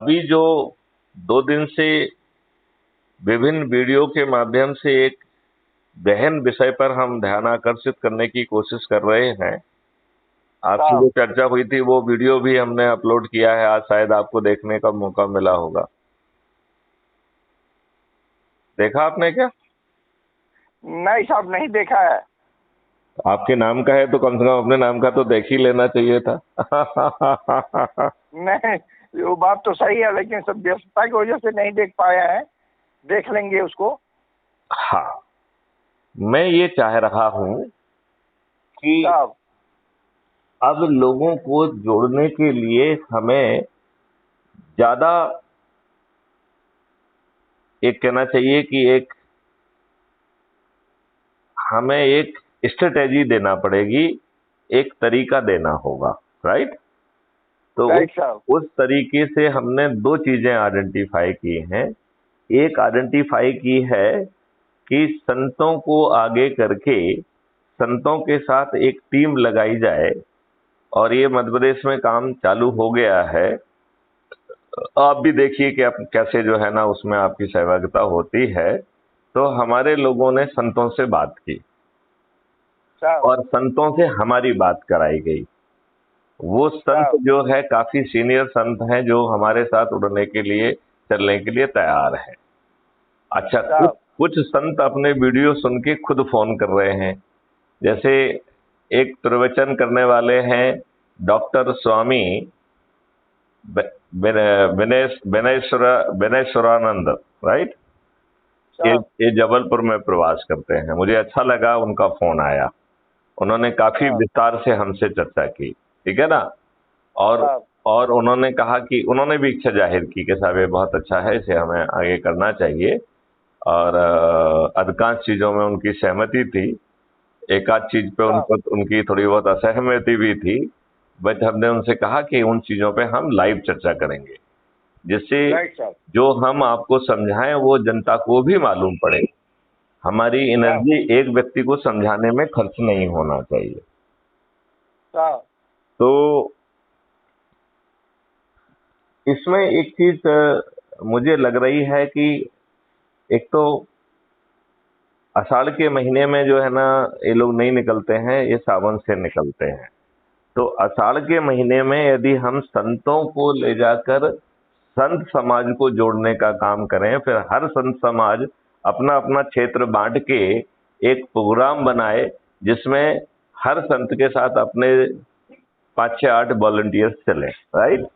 अभी जो 2 दिन से विभिन्न वीडियो के माध्यम से एक गहन विषय पर हम ध्यान आकर्षित करने की कोशिश कर रहे हैं। आपकी जो साहब। चर्चा हुई थी वो वीडियो भी हमने अपलोड किया है, आज शायद आपको देखने का मौका मिला होगा। देखा आपने क्या? नहीं साहब, नहीं देखा है। आपके नाम का है तो कम से कम अपने नाम का तो देख ही लेना चाहिए था। नहीं, वो बात तो सही है, लेकिन सब व्यस्तता की वजह से नहीं देख पाए हैं। देख लेंगे उसको। हाँ, मैं ये चाह रहा हूं कि साहब। अब लोगों को जोड़ने के लिए हमें ज्यादा एक कहना चाहिए कि हमें एक स्ट्रेटेजी देना पड़ेगी, एक तरीका देना होगा। राइट? तो उस राइट साहब। उस तरीके से हमने दो चीजें आइडेंटिफाई की हैं। एक आइडेंटिफाई की है कि संतों को आगे करके संतों के साथ एक टीम लगाई जाए, और ये मध्य प्रदेश में काम चालू हो गया है। आप भी देखिए कि आप कैसे जो है ना उसमें आपकी सहभागिता होती है। तो हमारे लोगों ने संतों से बात की साहब। और संतों से हमारी बात कराई गई। वो संत साहब। जो है काफी सीनियर संत हैं जो हमारे साथ उड़ने के लिए चलने के लिए तैयार हैं। अच्छा, कुछ साहब। कुछ संत अपने वीडियो सुन के खुद फोन कर रहे हैं। जैसे एक प्रवचन करने वाले हैं डॉक्टर स्वामी विनयेश्वरानंद। राइट? ये साहब। ये जबलपुर में प्रवास करते हैं। मुझे अच्छा लगा, उनका फोन आया। उन्होंने काफी साहब। विस्तार से हमसे चर्चा की। ठीक है ना? और साहब। और उन्होंने कहा कि उन्होंने भी इच्छा जाहिर की कि साहब ये बहुत अच्छा है, इसे हमें आगे करना चाहिए। और अधिकांश चीजों में उनकी सहमति थी। एक आध चीज पे साहब। उनको उनकी थोड़ी बहुत असहमति भी थी। बट हमने उनसे कहा कि उन चीजों पे हम लाइव चर्चा करेंगे, जिससे राइट साहब। जो हम आपको समझाएं वो जनता को भी मालूम पड़े। हमारी साहब। एनर्जी एक व्यक्ति को समझाने में खर्च नहीं होना चाहिए। साहब। तो इसमें एक चीज मुझे लग रही है कि एक तो आषाढ़ के महीने में जो है ना ये लोग नहीं निकलते हैं, ये सावन से निकलते हैं। तो आषाढ़ के महीने में यदि हम संतों को ले जाकर संत समाज को जोड़ने का काम करें, फिर हर संत समाज अपना अपना क्षेत्र बांट के एक प्रोग्राम बनाए जिसमें हर संत के साथ अपने 5 6 8 वॉलंटियर्स चले। राइट? एक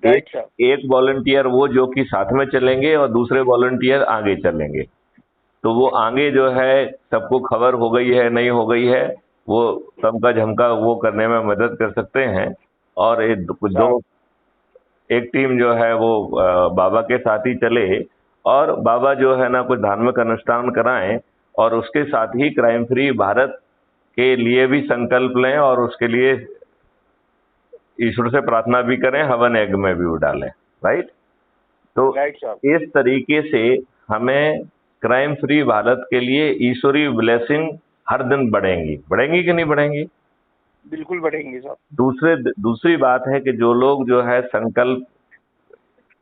राइट साहब। एक वॉलंटियर वो जो कि साथ में चलेंगे और दूसरे वॉलंटियर आगे चलेंगे। तो वो आगे जो है सबको खबर हो गई है नहीं हो गई है, वो तमका झमका वो करने में मदद कर सकते हैं। और ये दो साहब। एक टीम जो है वो बाबा के साथ ही चले, और बाबा जो है ना कुछ धार्मिक अनुष्ठान कराएं, और उसके साथ ही क्राइम फ्री भारत के लिए भी संकल्प लें, और उसके लिए ईश्वर से प्रार्थना भी करें, हवन यज्ञ में भी डालें। राइट? तो राइट साहब। इस तरीके से हमें क्राइम फ्री भारत के लिए ईश्वरीय ब्लेसिंग हर दिन बढ़ेंगी। बढ़ेंगी कि नहीं बढ़ेंगी? बिल्कुल बढ़ेंगे साहब। दूसरी बात है कि जो लोग जो है संकल्प,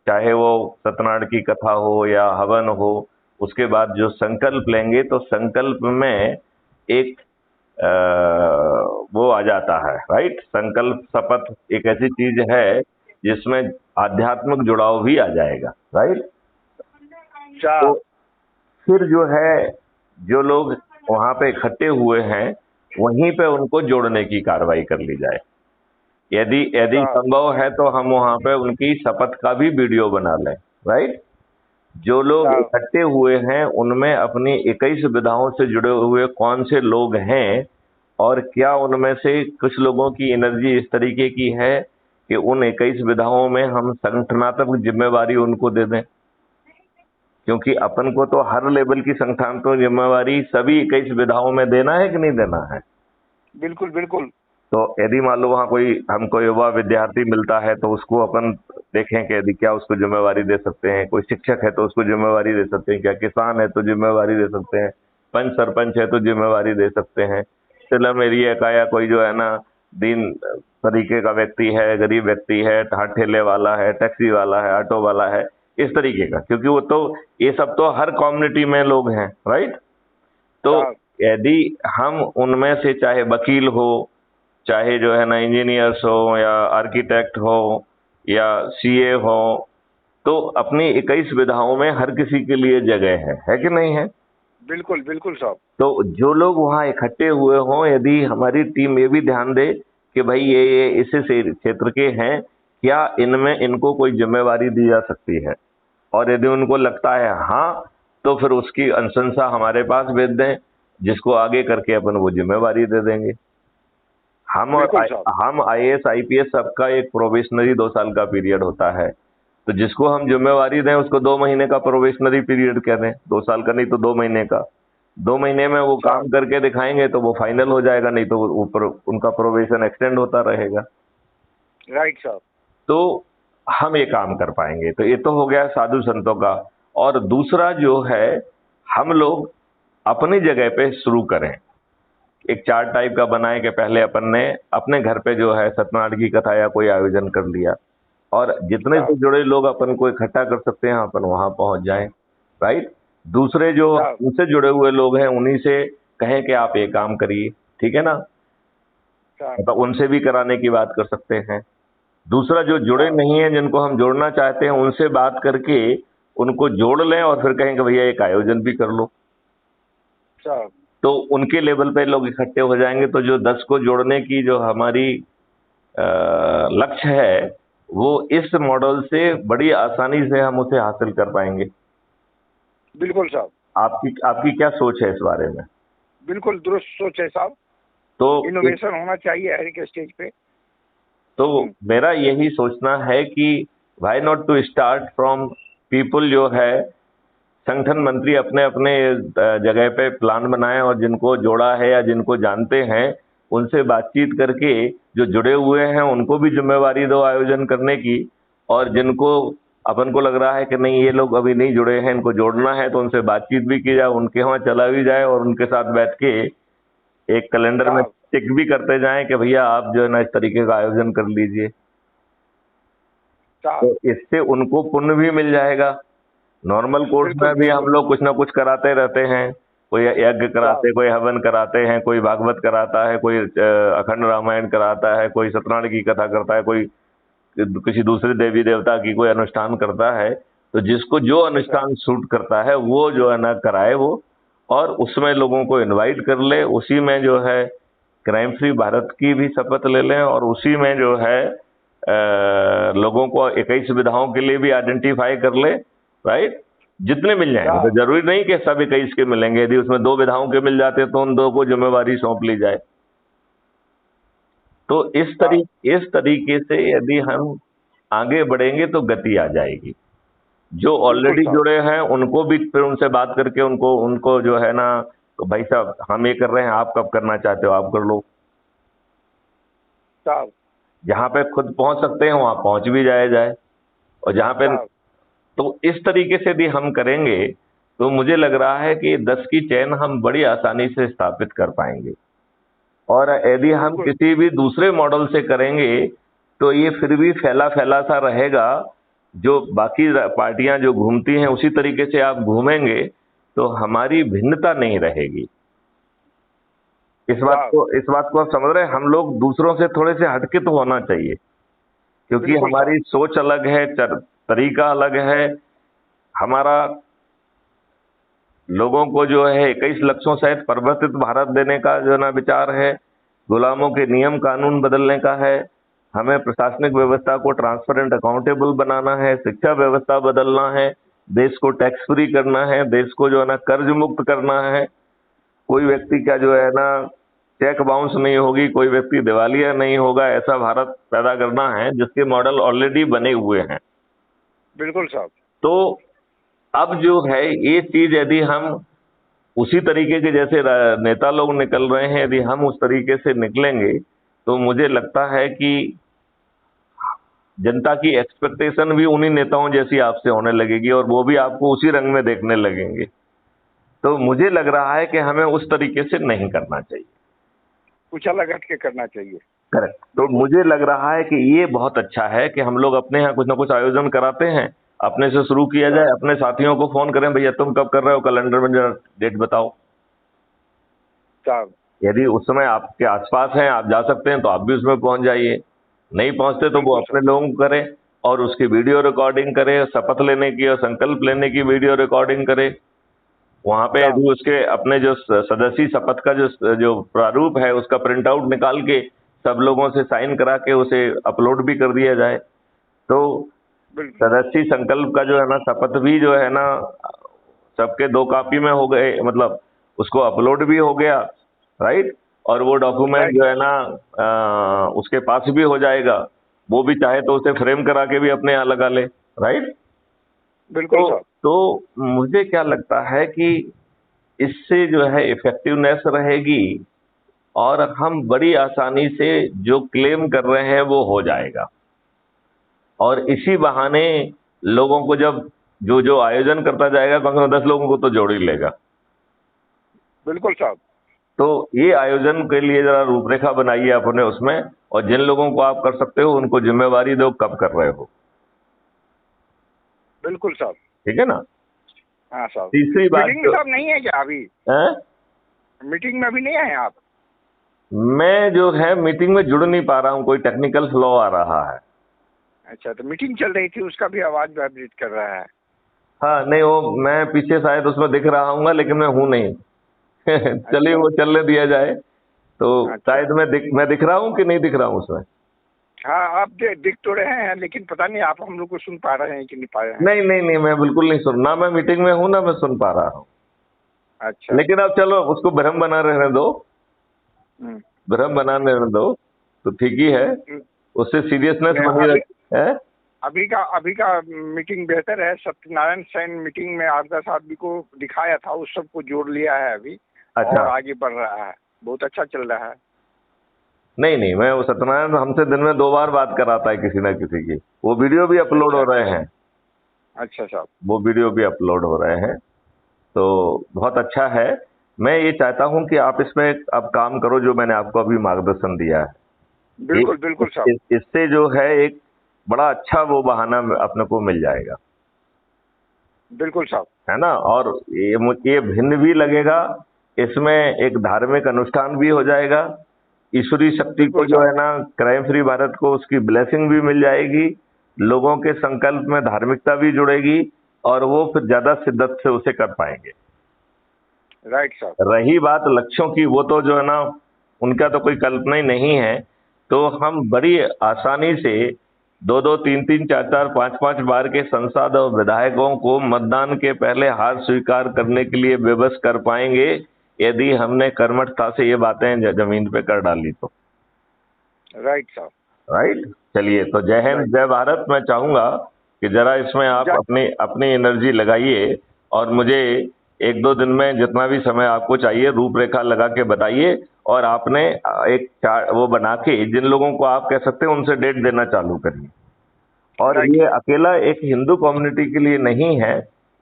चाहे वो सत्यनारायण की कथा हो या हवन हो, उसके बाद जो संकल्प लेंगे तो संकल्प में एक वो आ जाता है। राइट? संकल्प शपथ एक ऐसी चीज है जिसमें आध्यात्मिक जुड़ाव भी आ जाएगा। राइट? तो साहब। फिर जो है जो लोग वहां पे इकट्ठे हुए हैं वहीं पे उनको जोड़ने की कार्रवाई कर ली जाए। यदि यदि साहब। संभव है तो हम वहां पे उनकी शपथ का भी वीडियो बना लें। राइट? जो लोग साहब। इकट्ठे हुए हैं उनमें अपनी 21 विधाओं से जुड़े हुए कौन से लोग हैं, और क्या उनमें से कुछ लोगों की एनर्जी इस तरीके की है कि उन 21 विधाओं में हम संगठनात्मक जिम्मेवारी उनको दे दें। क्योंकि अपन को तो हर लेवल की संगठनात्मक जिम्मेवारी सभी 21 विधाओं में देना है कि नहीं देना है? बिल्कुल बिल्कुल। तो यदि मान लो वहाँ कोई हमको युवा विद्यार्थी मिलता है तो उसको अपन देखें कि यदि क्या उसको जिम्मेवारी दे सकते हैं। कोई शिक्षक है तो उसको जिम्मेवारी दे सकते हैं, क्या किसान है तो जिम्मेवारी दे सकते हैं, पंच सरपंच है तो जिम्मेवारी दे सकते हैं, स्लम एरिया का या कोई जो है ना दीन तरीके का व्यक्ति है, गरीब व्यक्ति है, हाथ ठेले वाला है, टैक्सी वाला है, ऑटो वाला है, इस तरीके का, क्योंकि वो तो ये सब तो हर कम्युनिटी में लोग हैं, राइट। तो हाँ यदि हम उनमें से चाहे वकील हो, चाहे जो है ना इंजीनियर्स हो, या आर्किटेक्ट हो, या सीए हो, तो अपनी 21 विधाओं में हर किसी के लिए जगह है कि नहीं है। बिल्कुल बिल्कुल साहब। तो जो लोग वहां इकट्ठे हुए हों, यदि हमारी टीम ये भी ध्यान दे कि भाई ये इस क्षेत्र के हैं, क्या इनमें इनको कोई जिम्मेवारी दी जा सकती है, और यदि उनको लगता है हाँ, तो फिर उसकी अनुशंसा हमारे पास भेज दें, जिसको आगे करके अपन वो जिम्मेवारी दे देंगे। हम और बिल्कुल साहब। हम आईएएस आईपीएस सबका एक प्रोबेशनरी 2 साल का पीरियड होता है, तो जिसको हम जिम्मेवारी दें उसको 2 महीने का प्रोबेशनरी पीरियड कह दें, 2 साल का नहीं तो 2 महीने का। 2 महीने में वो काम साहब करके दिखाएंगे तो वो फाइनल हो जाएगा, नहीं तो ऊपर उनका प्रोबेशन एक्सटेंड होता रहेगा। राइट साहब। तो हम ये काम कर पाएंगे। तो ये तो हो गया साधु संतों का। और दूसरा जो है, हम लोग अपनी जगह पे शुरू करें, एक चार्ट टाइप का बनाए कि पहले अपन ने अपने घर पे जो है सत्यनारायण की कथा या कोई आयोजन कर लिया, और जितने से साहब जुड़े लोग अपन को इकट्ठा कर सकते हैं अपन वहां पहुंच जाएं, राइट। दूसरे जो साहब उनसे जुड़े हुए लोग हैं उन्हीं से कहें कि आप ये काम करिए, ठीक है ना, साहब मतलब उनसे भी कराने की बात कर सकते हैं। दूसरा, जो जुड़े साहब नहीं है, जिनको हम जोड़ना चाहते हैं, उनसे बात करके उनको जोड़ लें, और फिर कहें कि भैया एक आयोजन भी कर लो। साहब। तो उनके लेवल पे लोग इकट्ठे हो जाएंगे, तो जो 10 को जोड़ने की जो हमारी लक्ष्य है, वो इस मॉडल से बड़ी आसानी से हम उसे हासिल कर पाएंगे। बिल्कुल साहब। आपकी आपकी क्या सोच है इस बारे में? बिल्कुल दुरुस्त सोच है साहब। तो इनोवेशन होना चाहिए हर एक स्टेज पे। तो मेरा यही सोचना है कि why not to start from people, जो है संगठन मंत्री अपने अपने जगह पे प्लान बनाएं, और जिनको जोड़ा है या जिनको जानते हैं उनसे बातचीत करके जो जुड़े हुए हैं उनको भी जिम्मेवारी दो आयोजन करने की, और जिनको अपन को लग रहा है कि नहीं ये लोग अभी नहीं जुड़े हैं, इनको जोड़ना है, तो उनसे बातचीत भी की जाए, उनके वहां चला भी जाए, और उनके साथ बैठ के एक कैलेंडर में साहब टिक भी करते जाएं कि भैया आप जो है ना इस तरीके का आयोजन कर लीजिए। साहब। तो इससे उनको पुण्य भी मिल जाएगा। नॉर्मल कोर्स बिल्कुल में भी हम बिल्कुल लोग कुछ ना कुछ कराते रहते हैं, कोई यज्ञ साहब। कराते, कोई हवन कराते हैं, कोई भागवत कराता है, कोई अखंड रामायण कराता है, कोई सत्यनारायण की कथा करता है, कोई किसी दूसरे देवी देवता की कोई अनुष्ठान करता है। तो जिसको जो साहब अनुष्ठान सूट करता है वो जो है ना कराए वो, और उसमें लोगों को इनवाइट कर ले, उसी में जो है क्राइम फ्री भारत की भी शपथ ले लें, और उसी में जो है लोगों को 21 विधाओं के लिए भी आइडेंटिफाई कर ले, राइट। जितने मिल जाएंगे, तो साहब। जरूरी नहीं कि सब 21 के मिलेंगे, यदि उसमें 2 विधाओं के मिल जाते तो उन 2 को जिम्मेवारी सौंप ली जाए। तो साहब इस तरीके से यदि हम आगे बढ़ेंगे तो गति आ जाएगी। जो बिल्कुल ऑलरेडी साहब। जुड़े हैं उनको भी फिर उनसे बात करके उनको उनको जो है ना, तो भाई साहब हम ये कर रहे हैं, आप कब करना चाहते हो आप कर लो। साहब जहां पे खुद पहुंच सकते हैं वहां पहुंच भी जाए, और जहां पे, साहब। तो इस तरीके से भी हम करेंगे तो मुझे लग रहा है कि 10 की चेन हम बड़ी आसानी से स्थापित कर पाएंगे। और यदि हम बिल्कुल किसी भी दूसरे मॉडल से करेंगे तो ये फिर भी फैला फैला सा रहेगा। जो बाकी पार्टियां जो घूमती हैं उसी तरीके से आप घूमेंगे तो हमारी भिन्नता नहीं रहेगी। साहब। इस बात को आप समझ रहे हैं, हम लोग दूसरों से थोड़े से हटके तो होना चाहिए, क्योंकि बिल्कुल साहब। हमारी सोच अलग है, तरीका अलग है हमारा। लोगों को जो है 21 लक्ष्यों सहित परिवर्तित भारत देने का जो ना विचार है, गुलामों के नियम कानून बदलने का है, हमें प्रशासनिक व्यवस्था को ट्रांसपेरेंट अकाउंटेबल बनाना है, शिक्षा व्यवस्था बदलना है, देश को टैक्स फ्री करना है, देश को जो है ना कर्ज मुक्त करना है, कोई व्यक्ति का जो है ना चेक बाउंस नहीं होगी, कोई व्यक्ति दिवालिया नहीं होगा, ऐसा भारत पैदा करना है जिसके मॉडल ऑलरेडी बने हुए हैं। बिल्कुल साहब। तो अब जो है ये चीज यदि हम उसी तरीके के जैसे नेता लोग निकल रहे हैं, यदि हम उस तरीके से निकलेंगे तो मुझे लगता है कि जनता की एक्सपेक्टेशन भी उन्हीं नेताओं जैसी आपसे होने लगेगी, और वो भी आपको उसी रंग में देखने लगेंगे। तो मुझे लग रहा है कि हमें उस तरीके से नहीं करना चाहिए। कुछ अलग हट के करना चाहिए। करेक्ट। तो बिल्कुल। मुझे लग रहा है कि ये बहुत अच्छा है कि हम लोग अपने यहाँ कुछ ना कुछ आयोजन कराते हैं, अपने से शुरू किया साहब। जाए, अपने साथियों को फोन करें, भैया तुम कब कर रहे हो, कैलेंडर में जरा डेट बताओ। साहब। यदि उस समय आपके आसपास हैं, आप जा सकते हैं, तो आप भी उसमें पहुंच जाइए। नहीं पहुंचते तो वो बिल्कुल अपने साहब। लोगों को करें और उसकी वीडियो रिकॉर्डिंग करें, शपथ लेने की और संकल्प लेने की वीडियो रिकॉर्डिंग करें। वहां पे साहब। यदि उसके अपने जो सदस्य शपथ का जो जो प्रारूप है उसका प्रिंट आउट निकाल के सब लोगों से साइन करा के उसे अपलोड भी कर दिया जाए, तो बिल्कुल। सदस्य संकल्प का जो है ना शपथ भी जो है ना सबके 2 कॉपी में हो गए, मतलब उसको अपलोड भी हो गया, राइट। और वो डॉक्यूमेंट राइट जो है साहब। ना उसके पास भी हो जाएगा। वो भी चाहे तो उसे फ्रेम करा के भी अपने यहाँ लगा ले, राइट। बिल्कुल साहब। तो मुझे क्या लगता है कि इससे जो है इफेक्टिवनेस रहेगी और हम बड़ी आसानी से जो क्लेम कर रहे हैं वो हो जाएगा। और इसी बहाने लोगों को जब जो जो आयोजन करता जाएगा कम से कम 10 लोगों को तो जोड़ ही लेगा। बिल्कुल साहब। तो ये आयोजन के लिए जरा रूपरेखा बनाइए अपने उसमें, और जिन लोगों को आप कर सकते हो उनको जिम्मेवारी दो कब कर रहे हो। बिल्कुल साहब। ठीक है ना। हाँ साहब। तीसरी बात मीटिंग में जो साहब नहीं है क्या अभी? है, मीटिंग में अभी नहीं आए आप? मैं जो है मीटिंग में जुड़ नहीं पा रहा हूँ, कोई टेक्निकल फ्लॉ आ रहा है। अच्छा, तो मीटिंग चल रही थी उसका भी आवाज वाइब्रेट कर रहा है। हाँ नहीं, वो मैं पीछे शायद उसमें दिख रहा हूँ लेकिन मैं हूं नहीं। चलिए अच्छा। वो चलने दिया जाए। तो अच्छा। शायद मैं दिख रहा हूँ कि नहीं दिख रहा हूँ उसमें। हाँ, आप दिख तो रहे हैं, लेकिन पता नहीं आप हम लोग को सुन पा रहे हैं कि नहीं पा रहे हैं। नहीं नहीं नहीं, मैं बिल्कुल नहीं सुन, ना मैं मीटिंग में हूं ना मैं सुन पा रहा हूँ। अच्छा। लेकिन अब चलो उसको भ्रम बना रहने दो, हम्म। भ्रम बनाने रहने दो, तो ठीक ही है। हम्म। उससे सीरियसनेस नहीं, बनी अभी रहे है। अभी का मीटिंग बेहतर है। सत्यनारायण सेन मीटिंग में 8-10 आदमी को दिखाया था, उस सबको जोड़ लिया है अभी अच्छा। और आगे बढ़ रहा है, बहुत अच्छा चल रहा है। नहीं नहीं, मैं वो सत्यनारायण हमसे दिन में 2 बार बात कराता है किसी ना किसी की, वो वीडियो भी अपलोड हो अच्छा। रहे हैं। अच्छा साहब। वो वीडियो भी अपलोड हो रहे हैं। तो बहुत अच्छा है। मैं ये चाहता हूं कि आप इसमें अब काम करो जो मैंने आपको अभी मार्गदर्शन दिया है। बिल्कुल बिल्कुल साहब। इससे जो है एक बड़ा अच्छा वो बहाना अपने को मिल जाएगा, बिल्कुल साहब। है ना। और ये भिन्न भी लगेगा, इसमें एक धार्मिक अनुष्ठान भी हो जाएगा, ईश्वरीय शक्ति को बिल्कुल जो साहब। है ना क्राइम फ्री भारत को उसकी ब्लेसिंग भी मिल जाएगी, लोगों के संकल्प में धार्मिकता भी जुड़ेगी और वो फिर ज्यादा शिद्दत से उसे कर पाएंगे। राइट साहब। रही बात लक्ष्यों की, वो तो जो है ना उनका तो कोई कल्पना ही नहीं है। तो हम बड़ी आसानी से 2-2, 3-3, 4-4, 5-5 बार के सांसद और विधायकों को मतदान के पहले हार स्वीकार करने के लिए विवश कर पाएंगे यदि हमने कर्मठता से ये बातें जमीन पे कर डाली तो। राइट साहब। राइट। चलिए, तो जय हिंद राइट। जय भारत। मैं चाहूंगा कि जरा इसमें आप जा अपनी अपनी एनर्जी लगाइए और मुझे 1-2 दिन में जितना भी समय आपको चाहिए रूपरेखा लगा के बताइए। और आपने एक चार्ट वो बना के जिन लोगों को आप कह सकते हैं उनसे डेट देना चालू करिए। और राइट ये साहब। अकेला एक हिंदू कम्युनिटी के लिए नहीं है,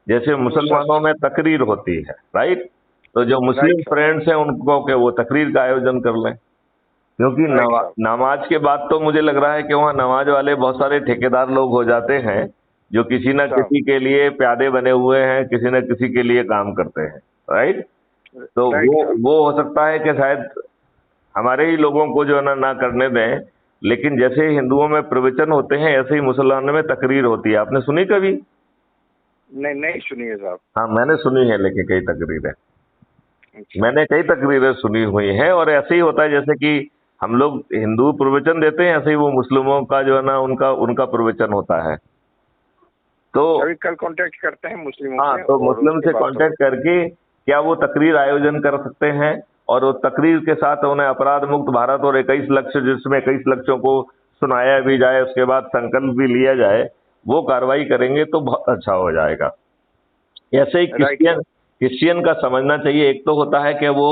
जैसे मुसलमानों में तकरीर होती है, राइट। तो जो मुस्लिम राइट साहब। फ्रेंड्स हैं उनको के वो तकरीर का आयोजन कर लें, क्योंकि राइट साहब। नमाज के बाद तो मुझे लग रहा है कि वहाँ नमाज वाले बहुत सारे ठेकेदार लोग हो जाते हैं जो किसी न साहब। किसी के लिए प्यादे बने हुए हैं, किसी न किसी के लिए काम करते हैं, राइट। तो राइट साहब। वो हो सकता है कि शायद हमारे ही लोगों को जो है ना करने दें। लेकिन जैसे हिंदुओं में प्रवचन होते हैं ऐसे ही मुसलमानों में तकरीर होती है, आपने सुनी कभी? नहीं, नहीं सुनिए साहब। हाँ मैंने सुनी है, लेकिन कई तकरीरें, अच्छा। मैंने कई तकरीरें सुनी हुई हैं। और ऐसे ही होता है जैसे कि हम लोग हिंदू प्रवचन देते हैं, ऐसे ही वो मुस्लिमों का जो है ना उनका उनका प्रवचन होता है। तो अभी कल कांटेक्ट करते हैं मुस्लिमों हाँ, से तो और मुस्लिम उसके से बाद तो कांटेक्ट करके क्या वो तकरीर आयोजन कर सकते हैं, और वो तकरीर के साथ उन्हें अपराध मुक्त भारत और 21 लक्ष्य, जिसमें 21 लक्ष्यों को सुनाया भी जाए, उसके बाद संकल्प भी लिया जाए, वो कार्रवाई करेंगे तो बहुत अच्छा हो जाएगा। ऐसे ही राइट क्रिश्चियन साहब। क्रिश्चियन का समझना चाहिए। एक तो होता है कि वो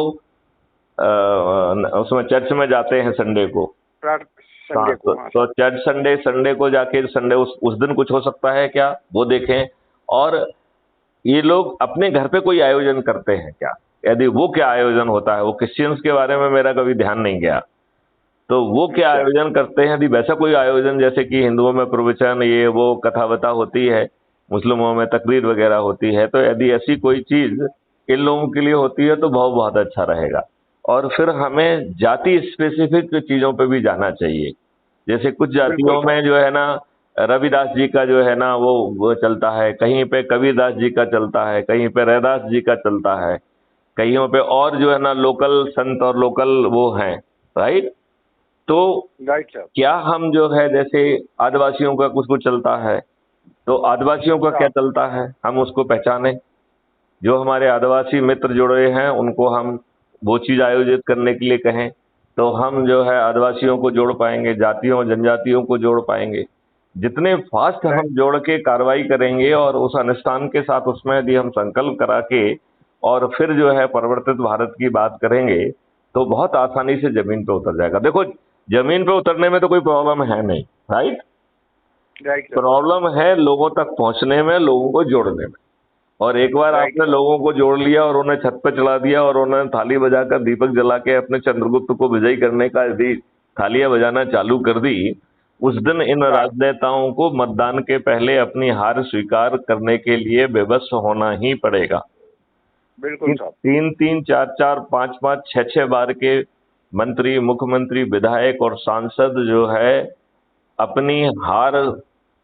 उसमें चर्च में जाते हैं संडे को। हाँ, संडे को। हाँ तो साहब। चर्च संडे को जाके संडे उस दिन कुछ हो सकता है क्या, वो देखें। और ये लोग अपने घर पे कोई आयोजन करते हैं क्या, यदि वो क्या आयोजन होता है, वो क्रिश्चियंस के बारे में मेरा कभी ध्यान नहीं गया। तो वो क्या अच्छा। आयोजन करते हैं? यदि वैसा कोई आयोजन, जैसे कि हिंदुओं में प्रवचन, ये वो कथा वथा होती है, मुस्लिमों में तकरीर वगैरह होती है, तो यदि ऐसी कोई चीज इन लोगों के लिए होती है तो बहुत बहुत अच्छा रहेगा। और फिर हमें जाति स्पेसिफिक चीजों पे भी जाना चाहिए। जैसे कुछ बिल्कुल जातियों साहब। में जो है ना, रविदास जी का जो है ना वो चलता है, कहीं पे कबीरदास जी का चलता है, कहीं पे रैदास जी का चलता है, कहीं पे और जो है ना लोकल संत और लोकल वो हैं, राइट? तो राइट साहब। क्या हम जो है, जैसे आदिवासियों का कुछ कुछ चलता है, तो आदिवासियों का क्या साहब। चलता है, हम उसको पहचाने। जो हमारे आदिवासी मित्र जुड़े हैं उनको हम वो चीज आयोजित करने के लिए कहें, तो हम जो है आदिवासियों को जोड़ पाएंगे, जातियों जनजातियों को जोड़ पाएंगे। जितने फास्ट हम राइट। जोड़ के कार्रवाई करेंगे और उस अनुष्ठान के साथ उसमें यदि हम संकल्प करा के और फिर जो है परिवर्तित भारत की बात करेंगे, तो बहुत आसानी से जमीन पे उतर जाएगा। देखो, जमीन पे उतरने में तो कोई प्रॉब्लम है नहीं, राइट? राइट साहब। प्रॉब्लम है लोगों तक पहुंचने में, लोगों को जोड़ने में। और एक बार राइट आपने साहब। लोगों को जोड़ लिया और उन्हें छत पे चढ़ा दिया और उन्हें थाली बजाकर दीपक जला के अपने चंद्रगुप्त को विजयी करने का यदि थालियां बजाना चालू कर दी, उस दिन इन साहब। राजनेताओं को मतदान के पहले अपनी हार स्वीकार करने के लिए विवश होना ही पड़ेगा। बिल्कुल साहब। तीन तीन चार चार पांच पांच छह छह बार के मंत्री, मुख्यमंत्री, विधायक और सांसद जो है अपनी हार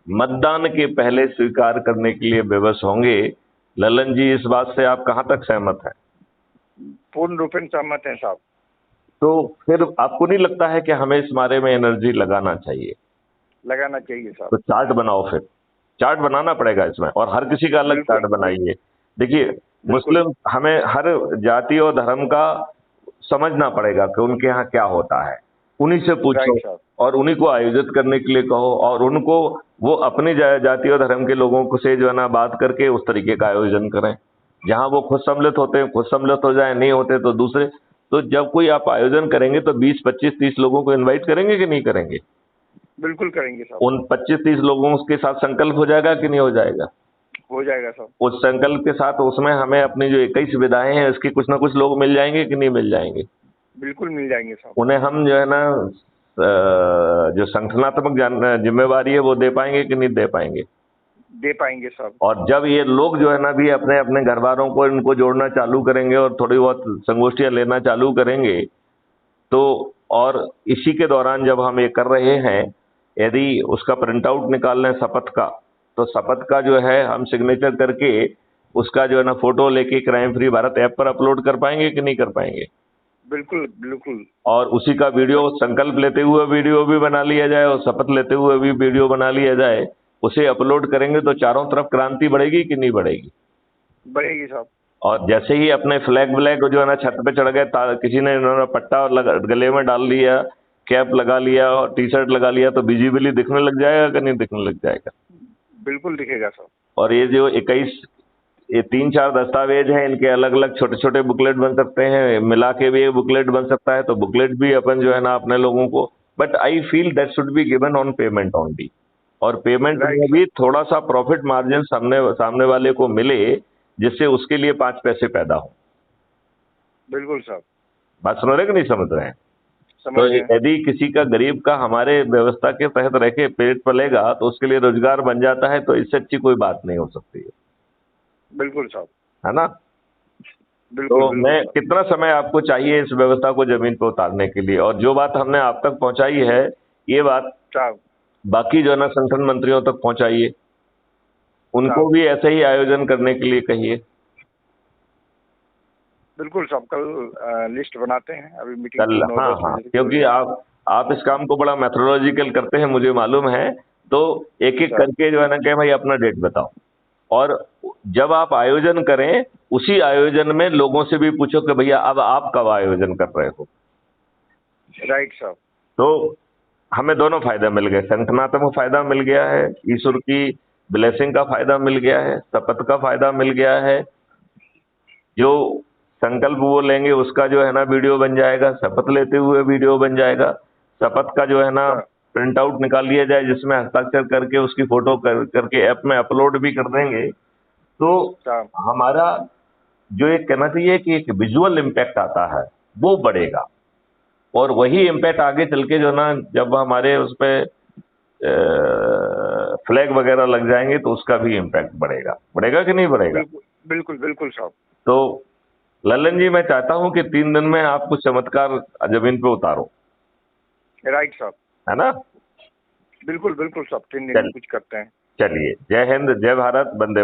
मतदान के पहले स्वीकार करने के लिए विवश होंगे। ललन जी, इस बात से आप कहां तक सहमत हैं? पूर्ण रूपेण सहमत हैं साहब। तो फिर आपको नहीं लगता है कि हमें इस बारे में एनर्जी लगाना चाहिए? लगाना चाहिए साहब। तो चार्ट बनाओ, फिर चार्ट बनाना पड़ेगा इसमें, और हर किसी का अलग बिल्कुल चार्ट बनाइए। देखिए, बिल्कुल। मुस्लिम, हमें हर जाति और धर्म का समझना पड़ेगा कि उनके यहाँ क्या होता है, उन्हीं से पूछो राइट साहब। और उन्हीं को आयोजित करने के लिए कहो, और उनको वो अपनी जाति और धर्म के लोगों को से जो है ना बात करके उस तरीके का आयोजन करें। जहां वो खुद सम्मिलित होते हैं खुद सम्मिलित हो जाए, नहीं होते तो दूसरे। तो जब कोई आप आयोजन करेंगे तो 20 25 30 लोगों को इनवाइट करेंगे कि नहीं करेंगे? बिल्कुल करेंगे साहब। उन 25 30 लोगों के साथ संकल्प हो जाएगा कि नहीं हो जाएगा? हो जाएगा साहब। उस संकल्प के साथ उसमें हमें अपनी जो 21 विधाएं हैं उसके कुछ ना कुछ लोग मिल जाएंगे कि नहीं मिल जाएंगे? बिल्कुल मिल जाएंगे साहब। उन्हें हम जो है ना जो संगठनात्मक जिम्मेवारी है वो दे पाएंगे कि नहीं दे पाएंगे? दे पाएंगे साहब। और जब ये लोग जो है ना भी अपने अपने घर वालों को इनको जोड़ना चालू करेंगे और थोड़ी बहुत संगोष्ठियां लेना चालू करेंगे, तो और इसी के दौरान जब हम ये कर रहे हैं, यदि उसका प्रिंट आउट निकाल लें शपथ का, तो शपथ का जो है हम सिग्नेचर करके उसका जो है ना फोटो लेके क्राइम फ्री भारत ऐप पर अपलोड कर पाएंगे कि नहीं कर पाएंगे? बिल्कुल बिल्कुल। और उसी का वीडियो, संकल्प लेते हुए वीडियो भी बना लिया जाए और शपथ लेते हुए भी वीडियो बना लिया जाए, उसे अपलोड करेंगे तो चारों तरफ क्रांति बढ़ेगी कि नहीं बढ़ेगी? बढ़ेगी साहब। और जैसे ही अपने फ्लैग व्लैग जो है ना छत पे चढ़ गए, किसी ने इन्होंने पट्टा और गले में डाल लिया, कैप लगा लिया और टी शर्ट लगा लिया, तो विजिबली दिखने लग जाएगा कि नहीं दिखने लग जाएगा? बिल्कुल दिखेगा साहब। और ये जो 21, ये 3 4 दस्तावेज हैं, इनके अलग अलग छोटे छोटे बुकलेट बन सकते हैं, मिला के भी एक बुकलेट बन सकता है, तो बुकलेट भी अपन जो है ना अपने लोगों को, but I feel that should be given on payment only. और पेमेंट राइट में साहब। भी थोड़ा सा प्रॉफिट मार्जिन सामने सामने वाले को मिले, जिससे उसके लिए 5 पैसे पैदा हो। बिल्कुल साहब। बात समझ रहे कि नहीं समझ रहे हैं? समझ तो गए। यदि किसी का, गरीब का हमारे व्यवस्था के तहत रह के पेट पलेगा तो उसके लिए रोजगार बन जाता है, तो इससे अच्छी कोई बात नहीं हो सकती बिल्कुल साहब। है ना? तो बिल्कुल बिल्कुल मैं, साहब। कितना समय आपको चाहिए इस व्यवस्था को जमीन पर उतारने के लिए? और जो बात हमने आप तक पहुंचाई है, ये बात साहब। बाकी जो है ना संगठन मंत्रियों तक पहुंचाइए, उनको साहब। भी ऐसे ही आयोजन करने के लिए कहिए। बिल्कुल साहब, कल लिस्ट बनाते हैं, अभी मीटिंग कल, तो हाँ 9 10 हाँ, बजे तक क्योंकि चलेगी। आप इस काम को बड़ा मैथोलॉजिकल करते हैं मुझे मालूम है, तो एक एक साहब। करके जो है ना कहे भाई अपना डेट बताओ। और जब आप आयोजन करें, उसी आयोजन में लोगों से भी पूछो कि भैया अब आप कब आयोजन कर रहे हो। राइट साहब। तो हमें दोनों फायदा मिल गए, संगठनात्मक फायदा मिल गया है, ईश्वर की ब्लेसिंग का फायदा मिल गया है, शपथ का फायदा मिल गया है, जो संकल्प वो लेंगे उसका जो है ना वीडियो बन जाएगा, शपथ लेते हुए वीडियो बन जाएगा, शपथ का जो है ना साहब। प्रिंट आउट निकाल लिया जाए जिसमें हस्ताक्षर करके उसकी फोटो करके ऐप में अपलोड भी कर देंगे, तो साहब। हमारा जो एक कहना चाहिए कि एक विजुअल इम्पैक्ट आता है वो बढ़ेगा। और वही इम्पैक्ट आगे चल के जो ना, जब हमारे उस पर फ्लैग वगैरह लग जाएंगे तो उसका भी इम्पैक्ट बढ़ेगा। बढ़ेगा कि नहीं बढ़ेगा? बिल्कुल बिल्कुल बिल्कुल साहब। तो लल्लन जी, मैं चाहता हूं कि 3 दिन में आप कुछ चमत्कार जमीन पे उतारो, राइट साहब। है ना? बिल्कुल बिल्कुल साहब, 3 दिन में कुछ करते हैं। चलिए, जय हिंद, जय भारत, वंदे